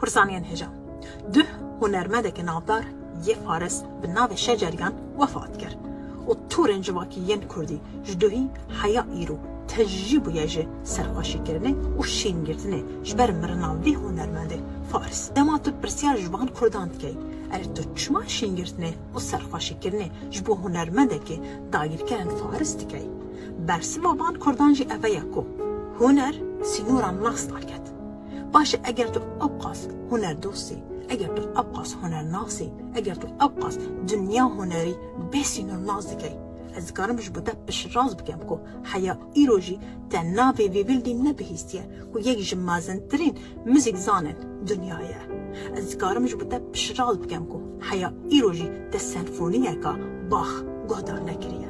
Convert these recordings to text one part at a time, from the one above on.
Kursaniyên hêja. Duh hunermedeke navdar yê Faris bi navê Şeceryan wefat kir û torên civakî yên Kurdî ji duhî heya îro tejî bûye ji serxweşîkirinê û şîngirtinê ji ber mirina vî hunermendê Faris. Dema tu pirsiyar ji van Kurdan dikey, erê tu çima şîngirtinê û serxweşîkirinê ji bo hunermendekê dagîrkerên Faris dikey? Bersiva van Kurdan jî ev ye ku huner sînoran nas naket. Baş eger tu ewqas huner dostî, eger tu ewqas huner nasî, eger tu ewqas dünya hunerî bê sînor naz dikey, ez dikarim ji bo te piştras bikim ku heya îro jî te navê vê bildî nebihîstiye ku yek ji mezintirîn müzik zanên dünyayê ye. Ez dikarim ji bo te piştras bikim ku heya îro jî te senfoniyeka Bach guhdar nekiriye.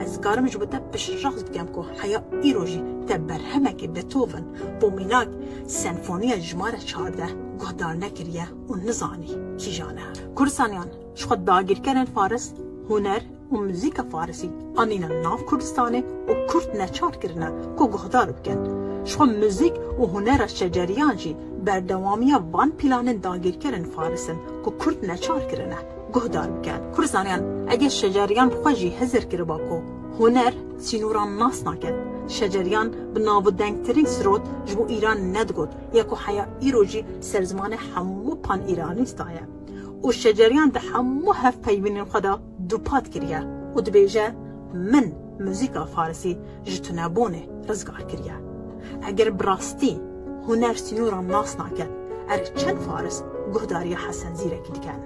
Ez dikarim ji bo te piştras bikim ku heya îro jî te berhemekê Beethoven bo mînak senfoniya jimare 14 guhdar nekiriye û nizanî kîjan e. Kurdistaniyan ji xwe dagîrkerên Faris huner û muzîka Farisî anîne nav Kurdistanê û Kurd neçar kirine ku guhdar bikin. Ji xwe muzîk û hunera Şeceriyan jî berdewamiya van planên dagîrkerên Farisîn ku Kurd neçar kirine guhdar bikin. Kurdistaniyan eger Şeceriyan bi xwe jî hezir kiriba ku huner sînoran nas naket, Şeceriyan bi navdengtirîn sirot ji bo Îran nedigot ya ku heya îro jî serzimanê hemû pan-Îranîsta ye û Şeceriyan di hemû hevpeyvînên xwe de dupat kiriye û dibêje min muzîka Farisî ji tunebûnê rizgar kiriye. Eger bi rastî huner sînoran nas naket, erê çend Faris guhdariya Hesen Zîrekî dikin?